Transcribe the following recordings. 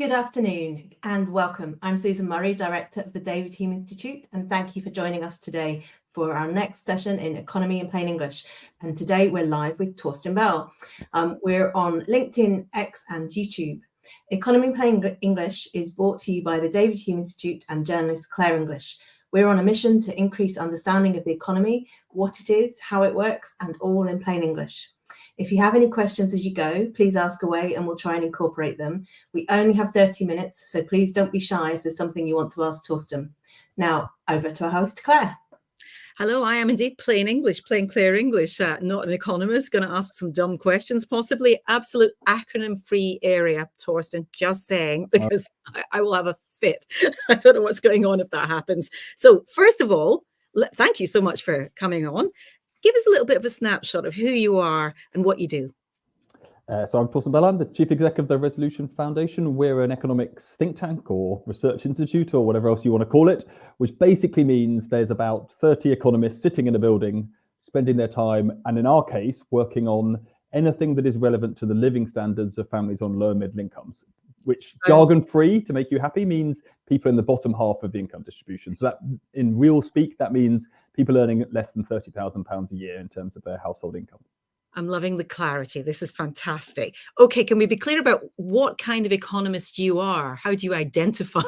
Good afternoon and welcome. I'm Susan Murray, Director of the David Hume Institute, and thank you for joining us today for our next session in Economy in Plain English. And today we're live with Torsten Bell. We're on LinkedIn, X and YouTube. Economy in Plain English is brought to you by the David Hume Institute and journalist Clare English. We're on a mission to increase understanding of the economy, what it is, how it works, and all in plain English. If you have any questions as you go, please ask away and we'll try and incorporate them. We only have 30 minutes, so please don't be shy if there's something you want to ask Torsten. Now, over to our host, Clare. Hello, I am indeed plain English, plain Clare English, not an economist, going to ask some dumb questions, possibly. Absolute acronym-free area, Torsten, just saying, because I will have a fit. I don't know what's going on if that happens. So first of all, thank you so much for coming on. Give us a little bit of a snapshot of who you are and what you do. So I'm Torsten Bell, I'm the Chief Exec of the Resolution Foundation. We're an economics think tank or research institute or whatever else you want to call it, which basically means there's about 30 economists sitting in a building, spending their time, and in our case, working on anything that is relevant to the living standards of families on low and middle incomes, which jargon-free, to make you happy, means people in the bottom half of the income distribution. So that, in real speak, that means people earning less than £30,000 a year in terms of their household income. I'm loving the clarity. This is fantastic. Okay, can we be clear about what kind of economist you are? How do you identify?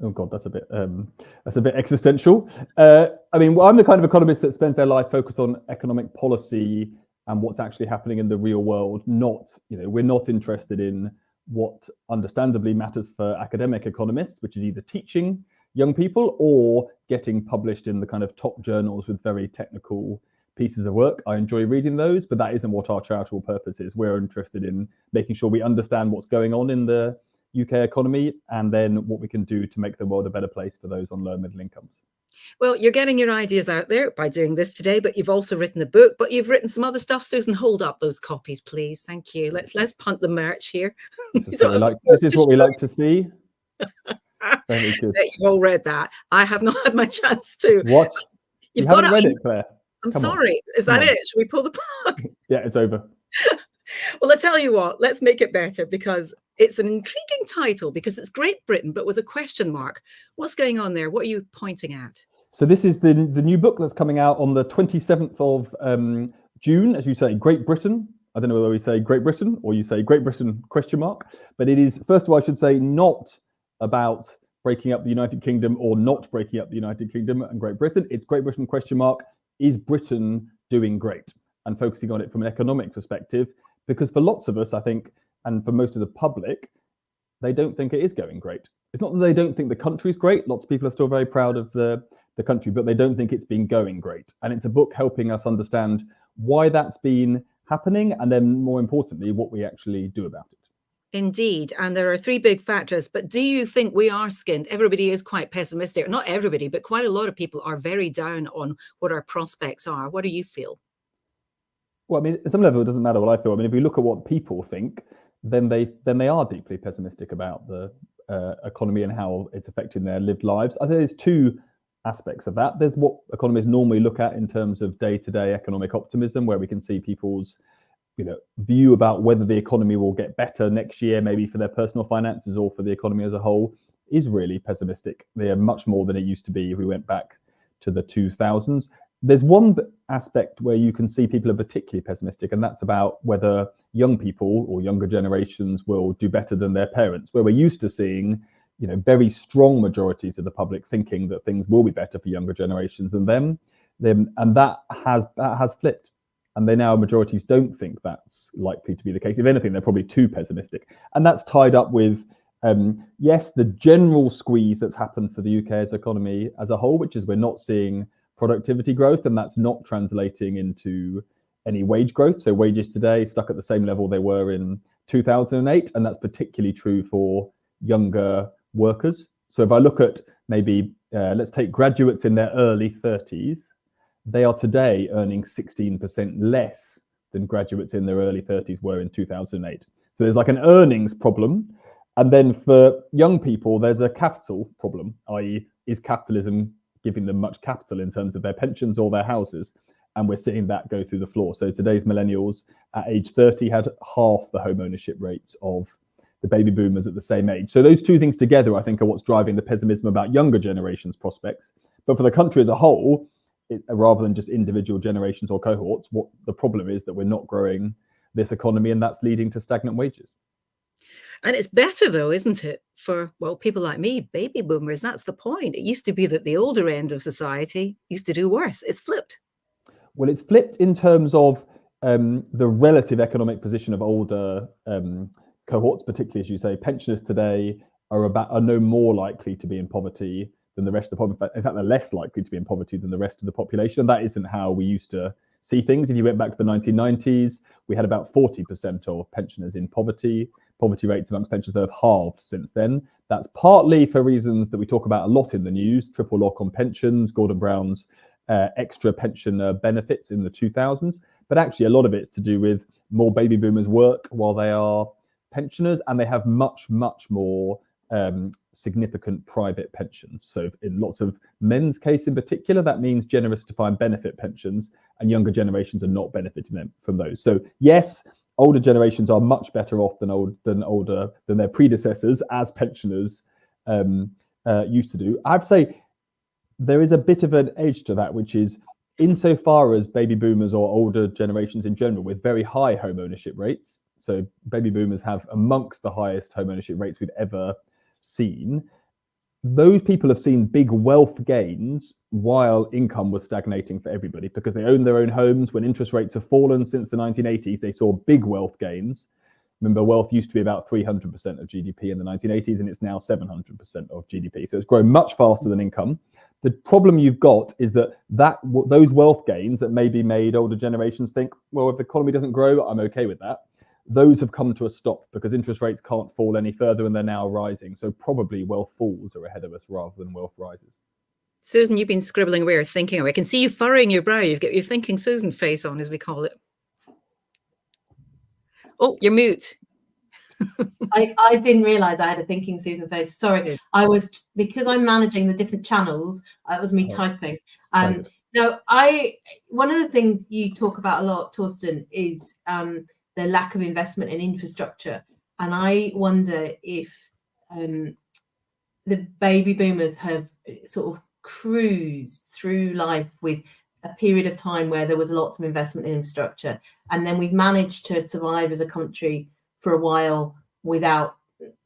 Oh God, that's a bit existential. I mean, well, I'm the kind of economist that spends their life focused on economic policy and what's actually happening in the real world. We're not interested in what understandably matters for academic economists, which is either teaching young people or getting published in the kind of top journals with very technical pieces of work. I enjoy reading those, but that isn't what our charitable purpose is. We're interested in making sure we understand what's going on in the UK economy and then what we can do to make the world a better place for those on low and middle incomes. Well, you're getting your ideas out there by doing this today, but you've also written a book, but you've written some other stuff. Susan, hold up those copies, please. Thank you. Let's punt the merch here. This is what we like to see. Very good. You've all read that. I have not had my chance to. What? You've got to read it, Claire. I'm sorry. Is that it? Should we pull the plug? Yeah, it's over. Well, I tell you what, let's make it better because it's an intriguing title because it's Great Britain, but with a question mark. What's going on there? What are you pointing at? So this is the new book that's coming out on the 27th of June, as you say, Great Britain. I don't know whether we say Great Britain or you say Great Britain question mark, but it is, first of all, I should say, not about breaking up the United Kingdom or not breaking up the United Kingdom and Great Britain. It's Great Britain question mark. Is Britain doing great? And focusing on it from an economic perspective, because for lots of us, I think, and for most of the public, they don't think it is going great. It's not that they don't think the country's great. Lots of people are still very proud of the country, but they don't think it's been going great. And it's a book helping us understand why that's been happening, and then more importantly, what we actually do about it. Indeed. And there are three big factors. But do you think we are skinned? Everybody is quite pessimistic. Not everybody, but quite a lot of people are very down on what our prospects are. What do you feel? Well, I mean, at some level, it doesn't matter what I feel. I mean, if we look at what people think, then they are deeply pessimistic about the economy and how it's affecting their lived lives. I think there's two aspects of that. There's what economists normally look at in terms of day-to-day economic optimism, where we can see people's view about whether the economy will get better next year, maybe for their personal finances or for the economy as a whole, is really pessimistic. They are much more than it used to be if we went back to the 2000s. There's one aspect where you can see people are particularly pessimistic, and that's about whether young people or younger generations will do better than their parents, where we're used to seeing very strong majorities of the public thinking that things will be better for younger generations than them, and that has flipped. And majorities don't think that's likely to be the case. If anything, they're probably too pessimistic. And that's tied up with, yes, the general squeeze that's happened for the UK's economy as a whole, which is we're not seeing productivity growth, and that's not translating into any wage growth. So wages today stuck at the same level they were in 2008, and that's particularly true for younger workers. So if I look at maybe, let's take graduates in their early 30s, they are today earning 16% less than graduates in their early 30s were in 2008. So there's like an earnings problem. And then for young people, there's a capital problem, i.e. is capitalism giving them much capital in terms of their pensions or their houses? And we're seeing that go through the floor. So today's millennials at age 30 had half the home ownership rates of the baby boomers at the same age. So those two things together, I think, are what's driving the pessimism about younger generations' prospects. But for the country as a whole, rather than just individual generations or cohorts, what the problem is that we're not growing this economy, and that's leading to stagnant wages. And it's better, though, isn't it, for, well, people like me, baby boomers? That's the point. It used to be that the older end of society used to do worse. It's flipped. Well, it's flipped in terms of the relative economic position of older cohorts, particularly, as you say, pensioners today are no more likely to be in poverty than the rest of the population. In fact, they're less likely to be in poverty than the rest of the population. And that isn't how we used to see things. If you went back to the 1990s, we had about 40% of pensioners in poverty. Poverty rates amongst pensioners have halved since then. That's partly for reasons that we talk about a lot in the news, triple lock on pensions, Gordon Brown's extra pension benefits in the 2000s. But actually, a lot of it's to do with more baby boomers work while they are pensioners, and they have much, much more significant private pensions. So in lots of men's case in particular, that means generous defined benefit pensions, and younger generations are not benefiting from those. So yes, older generations are much better off than their predecessors as pensioners used to do. I have to say there is a bit of an edge to that, which is insofar as baby boomers or older generations in general with very high home ownership rates. So baby boomers have amongst the highest home ownership rates we've ever seen. Those people have seen big wealth gains while income was stagnating for everybody because they own their own homes. When interest rates have fallen since the 1980s, they saw big wealth gains. Remember, wealth used to be about 300% of GDP in the 1980s, and it's now 700% of GDP. So it's grown much faster than income. The problem you've got is that those wealth gains that maybe made older generations think, well, if the economy doesn't grow, I'm okay with that. Those have come to a stop because interest rates can't fall any further and they're now rising. So probably wealth falls are ahead of us rather than wealth rises. Susan, you've been scribbling away or thinking away. I can see you furrowing your brow. You've got your thinking Susan face on, as we call it. Oh, you're mute. I didn't realize I had a thinking Susan face. Sorry, I was, because I'm managing the different channels, it was me typing. Now, one of the things you talk about a lot, Torsten, is the lack of investment in infrastructure. And I wonder if the baby boomers have sort of cruised through life with a period of time where there was lots of investment in infrastructure. And then we've managed to survive as a country for a while without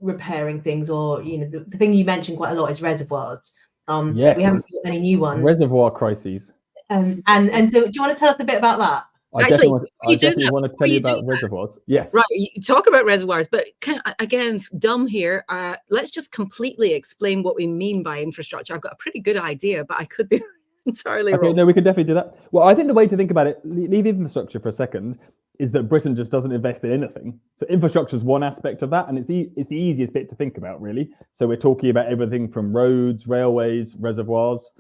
repairing things, or, you know, the thing you mentioned quite a lot is reservoirs. Yes. We haven't built any new ones. Reservoir crises. And so do you want to tell us a bit about that? I definitely want to tell you about reservoirs. Yes. Right. You talk about reservoirs, but again, dumb here. Let's just completely explain what we mean by infrastructure. I've got a pretty good idea, but I could be entirely wrong. No, we could definitely do that. Well, I think the way to think about it, leave infrastructure for a second, is that Britain just doesn't invest in anything. So infrastructure is one aspect of that, and it's the easiest bit to think about, really. So we're talking about everything from roads, railways, reservoirs,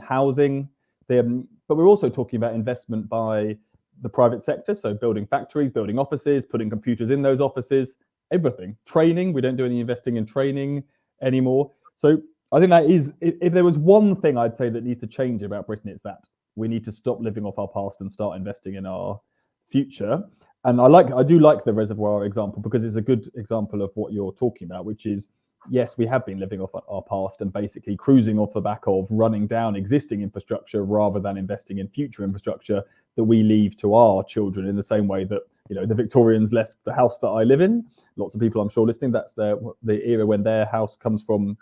housing, but we're also talking about investment by the private sector, so building factories, building offices, putting computers in those offices, everything. Training, we don't do any investing in training anymore. So I think that is, if there was one thing I'd say that needs to change about Britain, it's that we need to stop living off our past and start investing in our future. And I do like the reservoir example because it's a good example of what you're talking about, which is, yes, we have been living off our past and basically cruising off the back of running down existing infrastructure rather than investing in future infrastructure that we leave to our children, in the same way that, you know, the Victorians left the house that I live in. Lots of people I'm sure listening, that's the era when their house comes from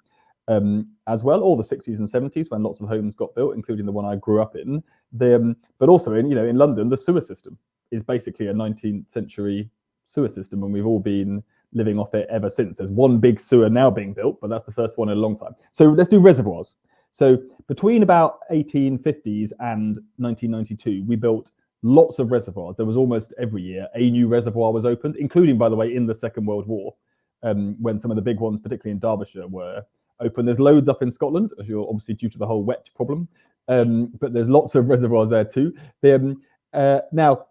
as well, or the 60s and 70s when lots of homes got built, including the one I grew up in. But also in London, the sewer system is basically a 19th century sewer system, and we've all been living off it ever since. There's one big sewer now being built, but that's the first one in a long time. So let's do reservoirs. So between about 1850s and 1992, we built lots of reservoirs. There was almost every year a new reservoir was opened, including, by the way, in the Second World War, when some of the big ones, particularly in Derbyshire, were open. There's loads up in Scotland, as you're obviously due to the whole wet problem, but there's lots of reservoirs there too. Now,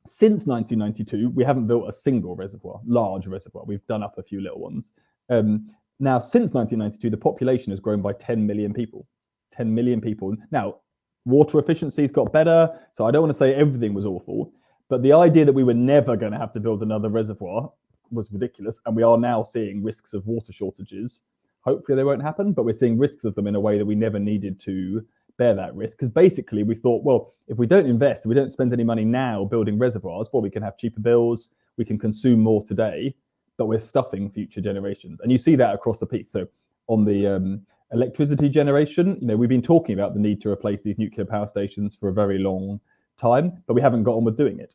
since 1992, we haven't built a single large reservoir. We've done up a few little ones. Now, since 1992, the population has grown by 10 million people. 10 million people. Now, water efficiency's got better, so I don't want to say everything was awful, but the idea that we were never going to have to build another reservoir was ridiculous. And we are now seeing risks of water shortages. Hopefully they won't happen, but we're seeing risks of them in a way that we never needed to bear that risk. Because basically we thought, well, if we don't invest, if we don't spend any money now building reservoirs, well, we can have cheaper bills, we can consume more today, but we're stuffing future generations. And you see that across the piece. So on the electricity generation, we've been talking about the need to replace these nuclear power stations for a very long time, but we haven't got on with doing it.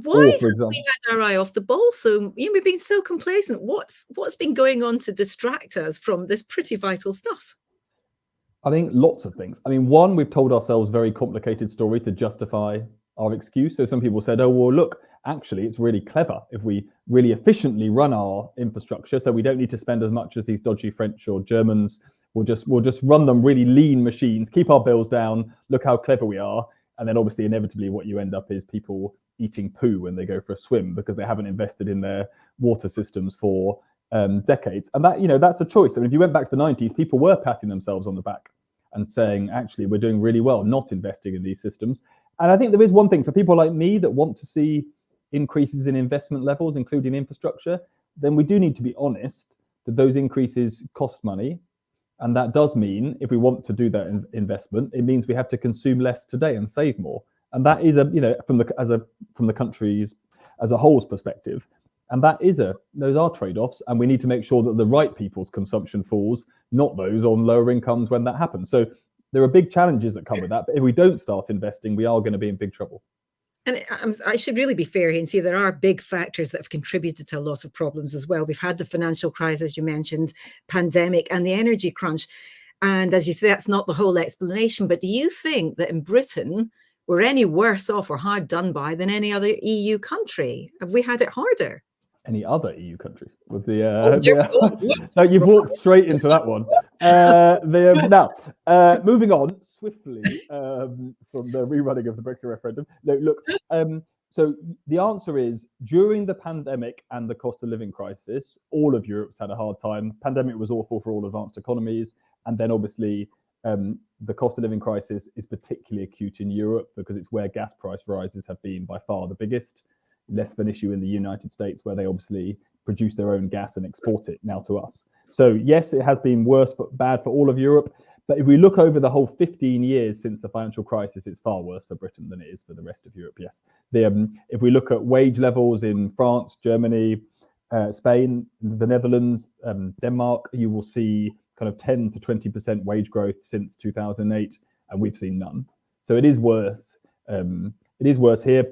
Why have we had our eye off the ball? So we've been so complacent. What's been going on to distract us from this pretty vital stuff? I think lots of things. I mean, one, we've told ourselves very complicated story to justify our excuse. So some people said, oh, well, look, actually, it's really clever if we really efficiently run our infrastructure. So we don't need to spend as much as these dodgy French or Germans. We'll just run them really lean machines, keep our bills down, look how clever we are. And then obviously, inevitably, what you end up is people eating poo when they go for a swim because they haven't invested in their water systems for decades. And that, that's a choice. I mean, if you went back to the 90s, people were patting themselves on the back and saying, actually, we're doing really well not investing in these systems. And I think there is one thing for people like me that want to see increases in investment levels, including infrastructure, then we do need to be honest that those increases cost money. And that does mean if we want to do that investment, it means we have to consume less today and save more. And that is from the country's as a whole's perspective. And those are trade-offs, and we need to make sure that the right people's consumption falls, not those on lower incomes when that happens. So there are big challenges that come with that. But if we don't start investing, we are going to be in big trouble. And I should really be fair here and say there are big factors that have contributed to a lot of problems as well. We've had the financial crisis, you mentioned, pandemic, and the energy crunch. And as you say, that's not the whole explanation. But do you think that in Britain, we're any worse off or hard done by than any other EU country? Have we had it harder? Any other EU country with so you've walked straight into that one. Now, moving on swiftly from the rerunning of the Brexit referendum. No, look, so the answer is during the pandemic and the cost of living crisis, all of Europe's had a hard time. Pandemic was awful for all advanced economies, and then obviously the cost of living crisis is particularly acute in Europe because it's where gas price rises have been by far the biggest. Less of an issue in the United States, where they obviously produce their own gas and export it now to us. So yes, it has been worse, but bad for all of Europe. But if we look over the whole 15 years since the financial crisis, it's far worse for Britain than it is for the rest of Europe. Yes, if we look at wage levels in France, Germany, Spain, the Netherlands, Denmark, you will see kind of 10 to 20% wage growth since 2008, and we've seen none. So it is worse. It is worse here.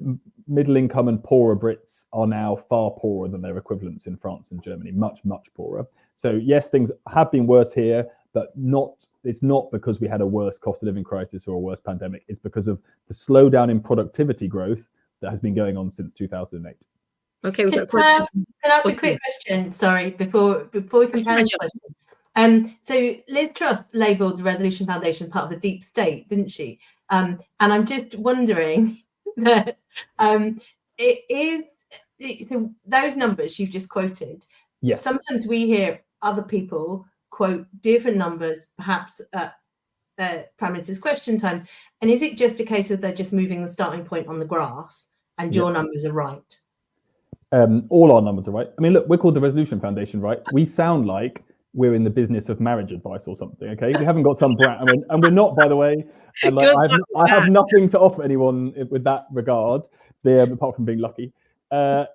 Middle income and poorer Brits are now far poorer than their equivalents in France and Germany, much, much poorer. So yes, things have been worse here, but it's not because we had a worse cost of living crisis or a worse pandemic. It's because of the slowdown in productivity growth that has been going on since 2008. Okay, we've got questions. Can I ask a quick question? Sorry, before we compare this question. So Liz Truss labelled the Resolution Foundation part of the deep state, didn't she? And I'm just wondering that so those numbers you've just quoted. Yes. Sometimes we hear other people quote different numbers, perhaps Prime Minister's question times. And is it just a case of they're just moving the starting point on the graphs and your numbers are right? All our numbers are right. I mean, look, we're called the Resolution Foundation, right? We sound like we're in the business of marriage advice or something, okay? We haven't got some brand, and we're not, by the way. And like, I have nothing to offer anyone with that regard, apart from being lucky. So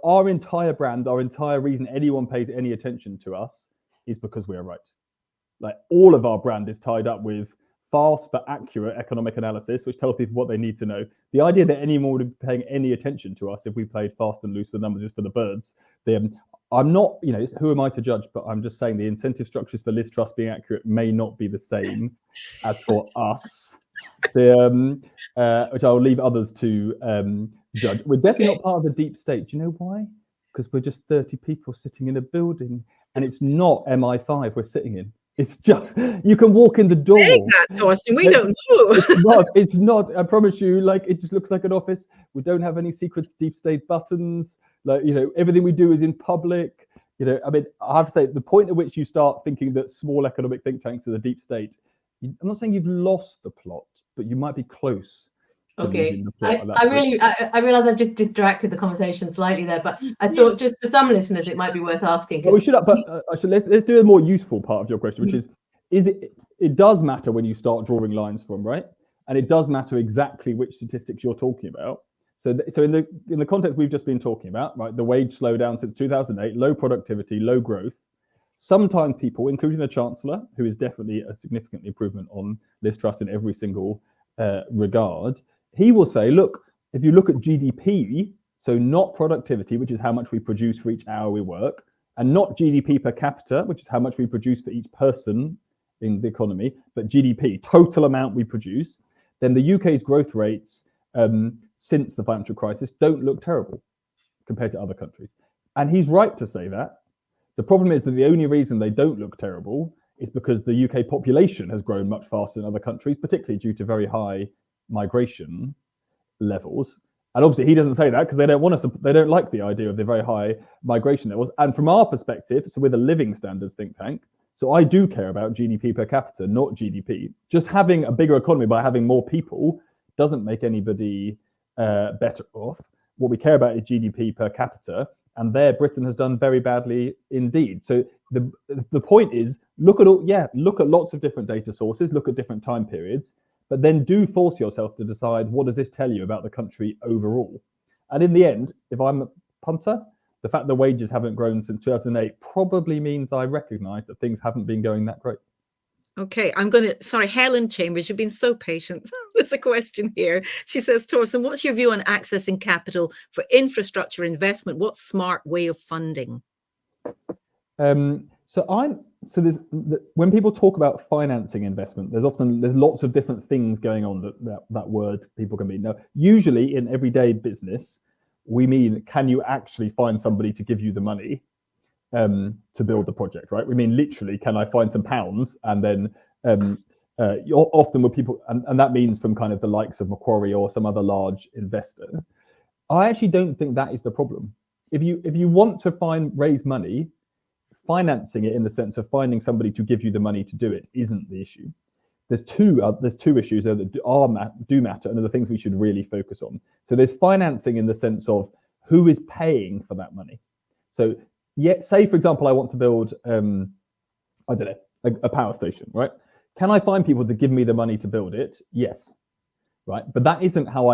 our entire brand, our entire reason anyone pays any attention to us is because we are right. Like all of our brand is tied up with fast but accurate economic analysis, which tells people what they need to know. The idea that anyone would be paying any attention to us if we played fast and loose with numbers is for the birds. I'm not, who am I to judge? But I'm just saying the incentive structures for Liz Truss being accurate may not be the same as for us, which I'll leave others to judge. We're definitely not part of the deep state. Do you know why? Because we're just 30 people sitting in a building, and it's not MI5 we're sitting in. It's just, you can walk in the door. Torsten, we don't know. It's not, I promise you, like, it just looks like an office. We don't have any secret deep state buttons. Like, everything we do is in public. I mean, I have to say, the point at which you start thinking that small economic think tanks are the deep state, I'm not saying you've lost the plot, but you might be close. Okay, losing the plot at that I point. really, I realize I've just distracted the conversation slightly there, but I thought just for some listeners, it might be worth asking. Well, we should, but let's do a more useful part of your question, which is it does matter when you start drawing lines from, right? And it does matter exactly which statistics you're talking about. So in the context we've just been talking about, right, the wage slowdown since 2008, low productivity, low growth. Sometimes people, including the Chancellor, who is definitely a significant improvement on Liz Truss in every single regard, he will say, look, if you look at GDP, so not productivity, which is how much we produce for each hour we work, and not GDP per capita, which is how much we produce for each person in the economy, but GDP, total amount we produce, then the UK's growth rates since the financial crisis don't look terrible compared to other countries. And he's right to say that. The problem is that the only reason they don't look terrible is because the UK population has grown much faster than other countries, particularly due to very high migration levels. And obviously he doesn't say that because they don't want us to, they don't like the idea of the very high migration levels. And from our perspective, so we're the living standards think tank, so I do care about GDP per capita, not GDP. Just having a bigger economy by having more people doesn't make anybody better off. What we care about is GDP per capita. And there, Britain has done very badly indeed. So the point is, look at lots of different data sources, look at different time periods, but then do force yourself to decide, what does this tell you about the country overall? And in the end, if I'm a punter, the fact that wages haven't grown since 2008 probably means I recognise that things haven't been going that great. Okay, sorry, Helen Chambers, you've been so patient. There's a question here. She says, Torsten, what's your view on accessing capital for infrastructure investment? What smart way of funding? When people talk about financing investment, there's lots of different things going on that word people can mean. Now, usually in everyday business, we mean, can you actually find somebody to give you the money to build the project, right? We mean literally, can I find some pounds? And then you're often with people, and that means from kind of the likes of Macquarie or some other large investor. I actually don't think that is the problem. If you want to raise money, financing it in the sense of finding somebody to give you the money to do it isn't the issue. There's two issues there that do matter, and are the things we should really focus on. So there's financing in the sense of who is paying for that money. So say, for example, I want to build, I don't know, a power station, right? Can I find people to give me the money to build it? Yes, right? But that isn't how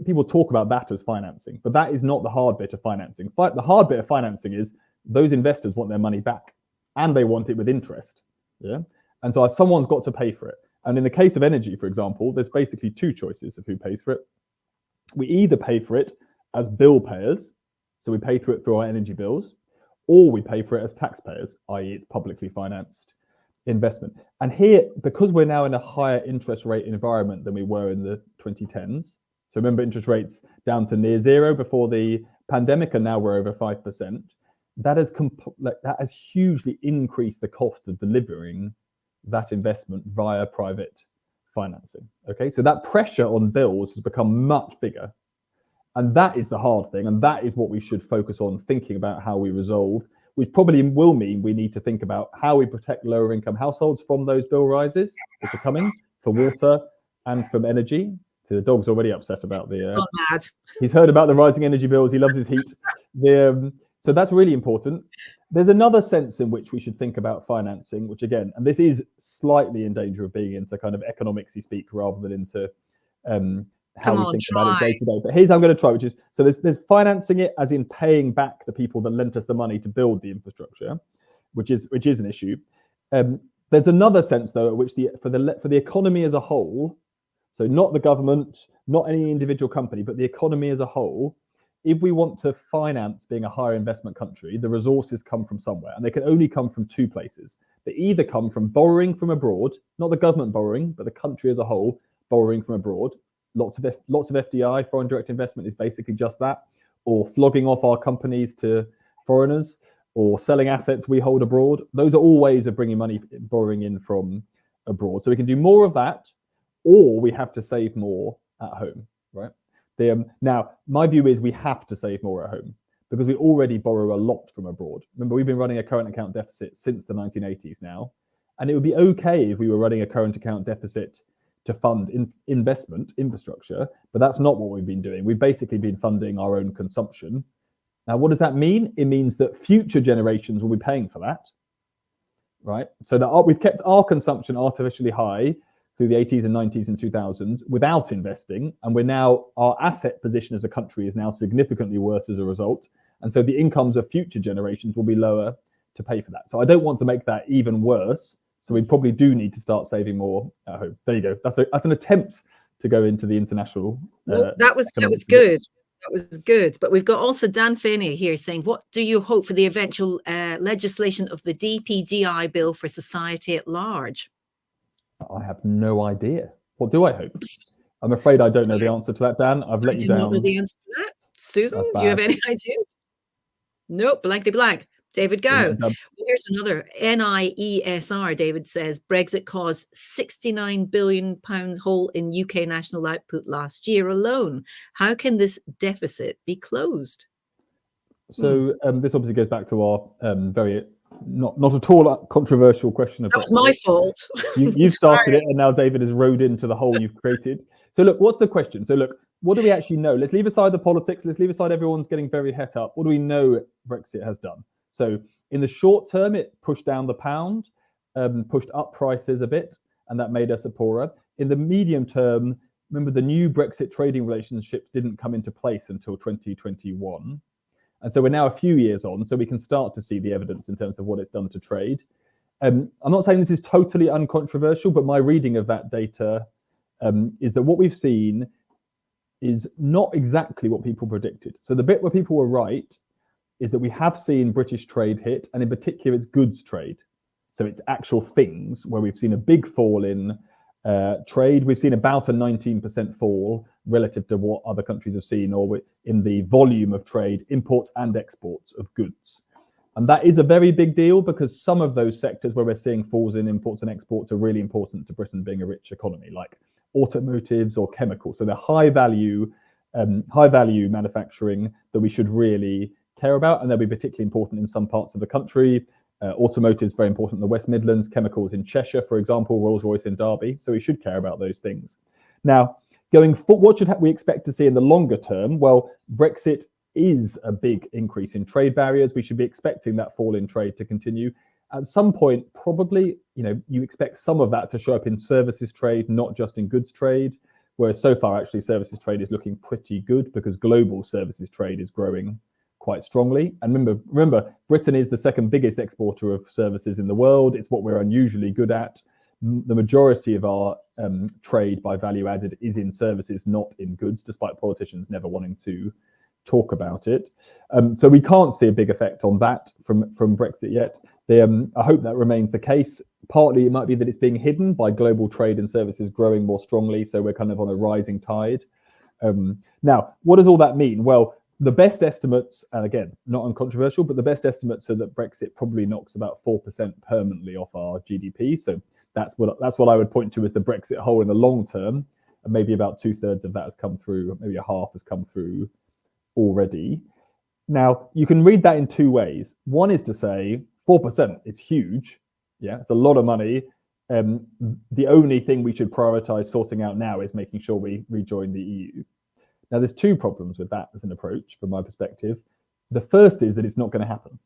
people talk about that as financing, but that is not the hard bit of financing. The hard bit of financing is those investors want their money back, and they want it with interest, yeah? And so someone's got to pay for it. And in the case of energy, for example, there's basically two choices of who pays for it. We either pay for it as bill payers, so we pay for it through our energy bills, or we pay for it as taxpayers, i.e. it's publicly financed investment. And here, because we're now in a higher interest rate environment than we were in the 2010s, so remember interest rates down to near zero before the pandemic, and now we're over 5%, that has hugely increased the cost of delivering that investment via private financing. Okay, so that pressure on bills has become much bigger. And that is the hard thing. And that is what we should focus on thinking about how we resolve, which probably will mean we need to think about how we protect lower income households from those bill rises which are coming for water and from energy. So the dog's already upset about he's heard about the rising energy bills. He loves his heat. So that's really important. There's another sense in which we should think about financing, which again, and this is slightly in danger of being into kind of economicsy speak rather than into how we think about it day to day. But here's how I'm going to try, which is, so there's financing it as in paying back the people that lent us the money to build the infrastructure, which is an issue. There's another sense though, at which for the economy as a whole, so not the government, not any individual company, but the economy as a whole, if we want to finance being a higher investment country, the resources come from somewhere, and they can only come from two places. They either come from borrowing from abroad, not the government borrowing, but the country as a whole borrowing from abroad. Lots of FDI, foreign direct investment, is basically just that, or flogging off our companies to foreigners, or selling assets we hold abroad. Those are all ways of bringing money, borrowing in from abroad. So we can do more of that, or we have to save more at home, right? Now, my view is we have to save more at home because we already borrow a lot from abroad. Remember, we've been running a current account deficit since the 1980s now, and it would be okay if we were running a current account deficit to fund investment infrastructure, but that's not what we've been doing. We've basically been funding our own consumption. Now, what does that mean? It means that future generations will be paying for that, right? So that we've kept our consumption artificially high through the 80s and 90s and 2000s without investing, and our asset position as a country is now significantly worse as a result, and so the incomes of future generations will be lower to pay for that. So I don't want to make that even worse. So we probably do need to start saving more at home. There you go. That's an attempt to go into the international. That was good. That was good. But we've got also Dan Finney here saying, what do you hope for the eventual legislation of the DPDI bill for society at large? I have no idea. What do I hope? I'm afraid I don't know the answer to that, Dan. I've let you down. I do not know the answer to that. Susan, do you have any ideas? Nope, blankety blank. David, go. Well, here's another. NIESR, David says, Brexit caused £69 billion hole in UK national output last year alone. How can this deficit be closed? So this obviously goes back to our very not at all controversial question. That was my fault. You started it, and now David has rode into the hole you've created. So look, what's the question? So look, what do we actually know? Let's leave aside the politics. Let's leave aside everyone's getting very het up. What do we know Brexit has done? So in the short term, it pushed down the pound, pushed up prices a bit, and that made us poorer. In the medium term, remember the new Brexit trading relationships didn't come into place until 2021. And so we're now a few years on, so we can start to see the evidence in terms of what it's done to trade. I'm not saying this is totally uncontroversial, but my reading of that data is that what we've seen is not exactly what people predicted. So the bit where people were right is that we have seen British trade hit, and in particular, it's goods trade. So it's actual things where we've seen a big fall in trade. We've seen about a 19% fall relative to what other countries have seen, or in the volume of trade, imports and exports of goods. And that is a very big deal because some of those sectors where we're seeing falls in imports and exports are really important to Britain being a rich economy, like automotives or chemicals. So they're high value manufacturing that we should really care about, and they'll be particularly important in some parts of the country. Automotive is very important in the West Midlands, chemicals in Cheshire, for example, Rolls-Royce in Derby. So we should care about those things. Now, going forward, what should we expect to see in the longer term? Well, Brexit is a big increase in trade barriers. We should be expecting that fall in trade to continue. At some point, probably, you expect some of that to show up in services trade, not just in goods trade, whereas so far, actually, services trade is looking pretty good because global services trade is growing quite strongly. And remember, Britain is the second biggest exporter of services in the world. It's what we're unusually good at. The majority of our trade by value added is in services, not in goods, despite politicians never wanting to talk about it. So we can't see a big effect on that from Brexit yet. I hope that remains the case. Partly it might be that it's being hidden by global trade and services growing more strongly, so we're kind of on a rising tide. Now, what does all that mean? Well, the best estimates, and again, not uncontroversial, but the best estimates are that Brexit probably knocks about 4% permanently off our GDP. So that's what I would point to as the Brexit hole in the long term. And maybe about 2/3 of that has come through, maybe a half has come through already. Now, you can read that in two ways. One is to say 4%, it's huge. Yeah, it's a lot of money. The only thing we should prioritize sorting out now is making sure we rejoin the EU. Now, there's two problems with that as an approach from my perspective. The first is that it's not going to happen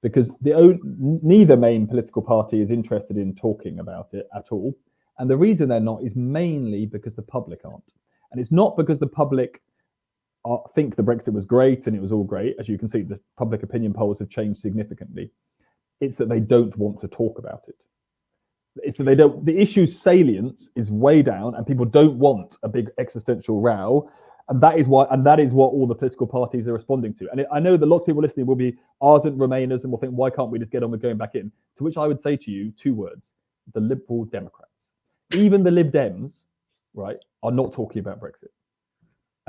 because neither main political party is interested in talking about it at all. And the reason they're not is mainly because the public aren't. And it's not because the public think the Brexit was great and it was all great. As you can see, the public opinion polls have changed significantly. It's that they don't want to talk about it. It's that the issue's salience is way down and people don't want a big existential row. And that is what all the political parties are responding to. And I know that lots of people listening will be ardent Remainers and will think, why can't we just get on with going back in? To which I would say to you, two words: the Liberal Democrats. Even the Lib Dems, right, are not talking about Brexit.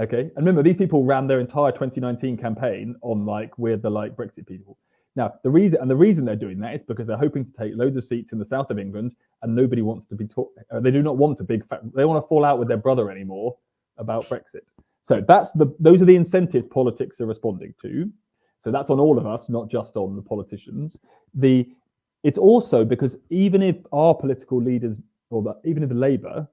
Okay, and remember, these people ran their entire 2019 campaign on we're the Brexit people. Now, the reason they're doing that is because they're hoping to take loads of seats in the south of England, and nobody wants to be they do not want they don't want to fall out with their brother anymore about Brexit. So those are the incentives politics are responding to. So that's on all of us, not just on the politicians. It's also because even if our political leaders, even if Labour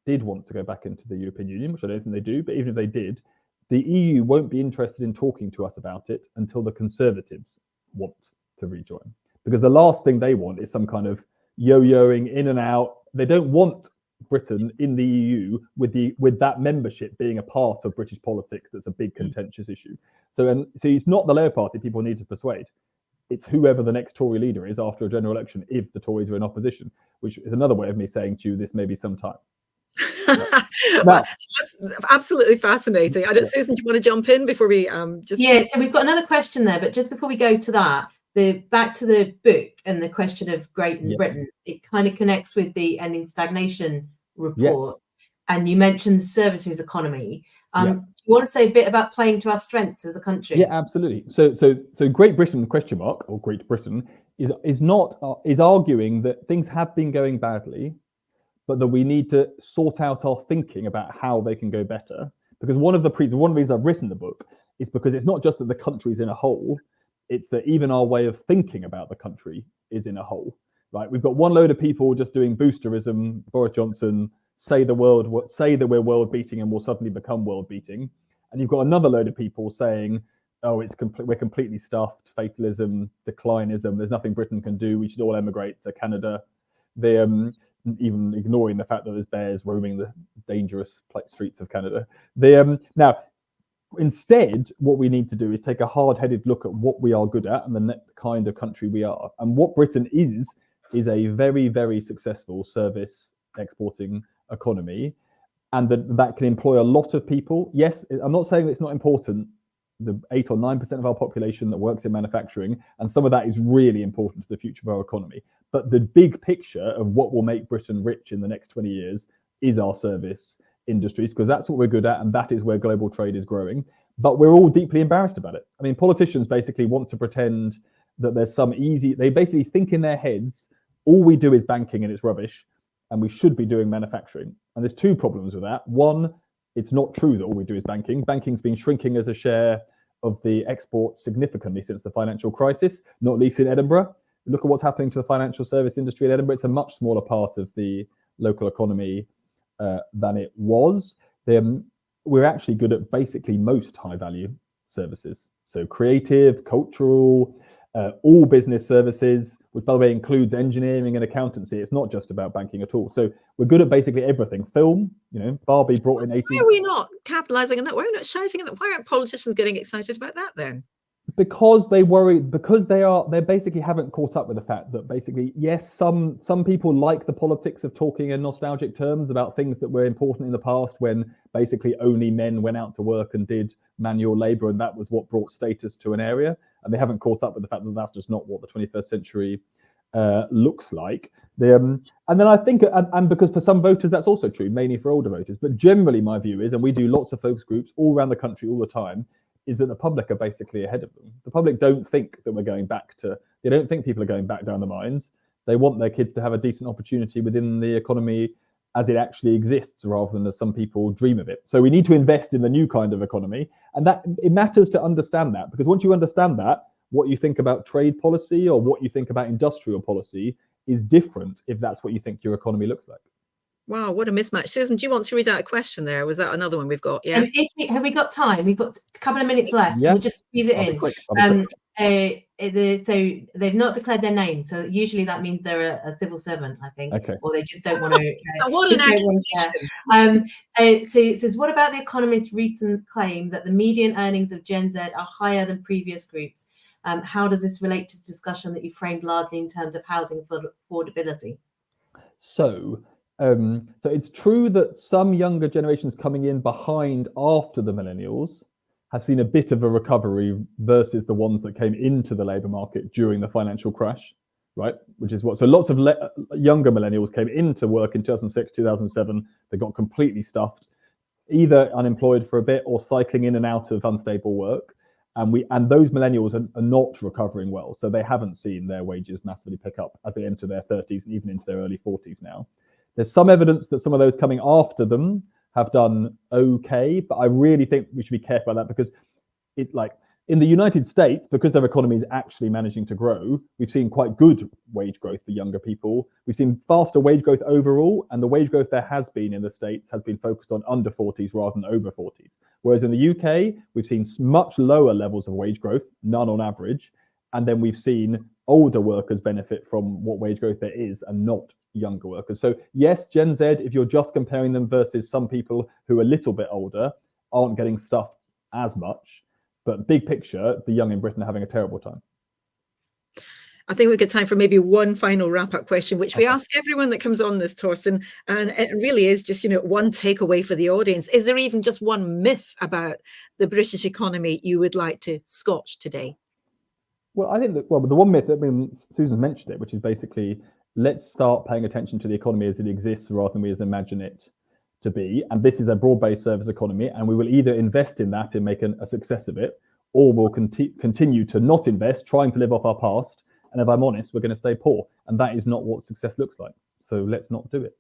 did want to go back into the European Union, which I don't think they do, but even if they did, the EU won't be interested in talking to us about it until the Conservatives want to rejoin. Because the last thing they want is some kind of yo-yoing in and out. They don't want Britain in the EU with that membership being a part of British politics. That's a big contentious issue. So it's not the Labour Party people need to persuade. It's whoever the next Tory leader is after a general election, if the Tories are in opposition, which is another way of me saying to you, this may be some time. Well, absolutely fascinating. Susan, do you want to jump in before we just? Yeah, so we've got another question there, but just before we go to that, back to the book and the question of Great Britain, it kind of connects with the Ending Stagnation report. And you mentioned the services economy. Do you want to say a bit about playing to our strengths as a country? Yeah, absolutely. So Great Britain or Great Britain is arguing that things have been going badly, but that we need to sort out our thinking about how they can go better. Because one of the reasons I've written the book is because it's not just that the country's in a hole, it's that even our way of thinking about the country is in a hole. Right? We've got one load of people just doing boosterism, Boris Johnson, say that we're world beating and we'll suddenly become world beating. And you've got another load of people saying, oh, we're completely stuffed, fatalism, declinism, there's nothing Britain can do, we should all emigrate to Canada. They even ignoring the fact that there's bears roaming the dangerous streets of Canada. Now, instead, what we need to do is take a hard-headed look at what we are good at and the kind of country we are. And what Britain is a very, very successful service exporting economy, and that can employ a lot of people. Yes, I'm not saying it's not important, the 8 or 9% of our population that works in manufacturing, and some of that is really important to the future of our economy. But the big picture of what will make Britain rich in the next 20 years is our service industries, because that's what we're good at, and that is where global trade is growing. But we're all deeply embarrassed about it. I mean, politicians basically want to pretend that there's they basically think in their heads, all we do is banking and it's rubbish, and we should be doing manufacturing. And there's two problems with that. One, it's not true that all we do is banking. Banking's been shrinking as a share of the exports significantly since the financial crisis, not least in Edinburgh. Look at what's happening to the financial service industry in Edinburgh. It's a much smaller part of the local economy than it was. We're actually good at basically most high value services. So creative, cultural, all business services, which by the way includes engineering and accountancy. It's not just about banking at all. So we're good at basically everything. Film, Barbie brought in 18. Why are we not capitalizing on that? Why are we not shouting at that? Why aren't politicians getting excited about that then? Because they worry, because they basically haven't caught up with the fact that basically, yes, some people like the politics of talking in nostalgic terms about things that were important in the past, when basically only men went out to work and did manual labor, and that was what brought status to an area. And they haven't caught up with the fact that that's just not what the 21st century looks like. And then I think, and because for some voters that's also true, mainly for older voters, but generally my view is, and we do lots of focus groups all around the country all the time, is that the public are basically ahead of them. The public don't think that they don't think people are going back down the mines. They want their kids to have a decent opportunity within the economy as it actually exists, rather than as some people dream of it. So we need to invest in the new kind of economy. And that it matters to understand that, because once you understand that, what you think about trade policy or what you think about industrial policy is different if that's what you think your economy looks like. Wow, what a mismatch. Susan, do you want to read out a question there? Was that another one we've got? Yeah. Have we got time? We've got a couple of minutes left, so we'll just squeeze it in. So they've not declared their name, so usually that means they're a civil servant, I think, or they just don't want to. What an accusation! So it says, what about the Economist's recent claim that the median earnings of Gen Z are higher than previous groups? How does this relate to the discussion that you framed largely in terms of housing affordability? So it's true that some younger generations coming in behind after the millennials have seen a bit of a recovery versus the ones that came into the labour market during the financial crash, right? Which is so lots of younger millennials came into work in 2006, 2007. They got completely stuffed, either unemployed for a bit or cycling in and out of unstable work. And those millennials are not recovering well. So they haven't seen their wages massively pick up as they enter their 30s and even into their early 40s now. There's some evidence that some of those coming after them have done okay, but I really think we should be careful about that, because In the United States, because their economy is actually managing to grow, we've seen quite good wage growth for younger people. We've seen faster wage growth overall, and the wage growth there has been in the States has been focused on under 40s rather than over 40s. Whereas in the UK, we've seen much lower levels of wage growth, none on average, and then we've seen older workers benefit from what wage growth there is and not younger workers. So yes, Gen Z, if you're just comparing them versus some people who are a little bit older, aren't getting stuff as much. But big picture, the young in Britain are having a terrible time. I think we've got time for maybe one final wrap-up question, which we ask everyone that comes on this, Torsten, and it really is just, one takeaway for the audience. Is there even just one myth about the British economy you would like to scotch today? Well, I think that, the one myth, Susan mentioned it, which is basically, let's start paying attention to the economy as it exists rather than we as imagine it to be. And this is a broad-based service economy, and we will either invest in that and make a success of it, or we'll continue to not invest, trying to live off our past. And if I'm honest, we're going to stay poor. And that is not what success looks like. So let's not do it.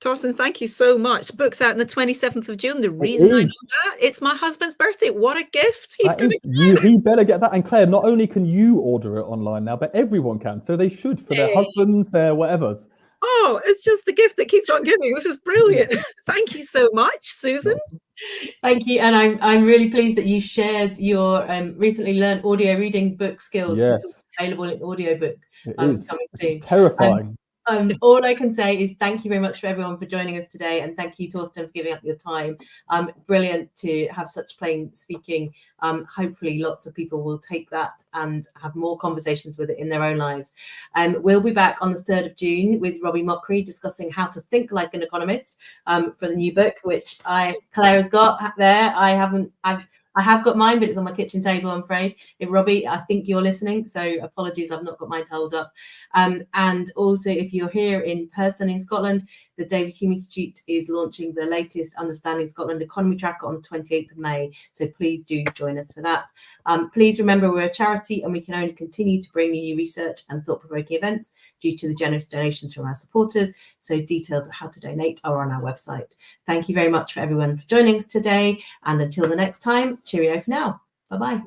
Torsten, thank you so much. Book's out on the 27th of June. The reason I know that, it's my husband's birthday. What a gift. He's going to he better get that. And Claire, not only can you order it online now, but everyone can. So they should, for their husbands, their whatevers. Oh, it's just the gift that keeps on giving. This is brilliant. Thank you so much, Susan. Thank you, and I'm really pleased that you shared your recently learned audio reading book skills. Yes. It's available in audiobook coming soon. Terrifying. All I can say is thank you very much for everyone for joining us today, and thank you, Torsten, for giving up your time. Brilliant to have such plain speaking. Hopefully lots of people will take that and have more conversations with it in their own lives. We'll be back on the 3rd of June with Robbie Mockery discussing how to think like an economist for the new book, which Claire has got there. I have got mine, but it's on my kitchen table, I'm afraid. Robbie, I think you're listening, so apologies, I've not got mine to hold up. And also, if you're here in person in Scotland, the David Hume Institute is launching the latest Understanding Scotland Economy Tracker on the 28th of May, so please do join us for that. Please remember we're a charity and we can only continue to bring you new research and thought-provoking events due to the generous donations from our supporters, so details of how to donate are on our website. Thank you very much for everyone for joining us today, and until the next time, cheerio for now. Bye-bye.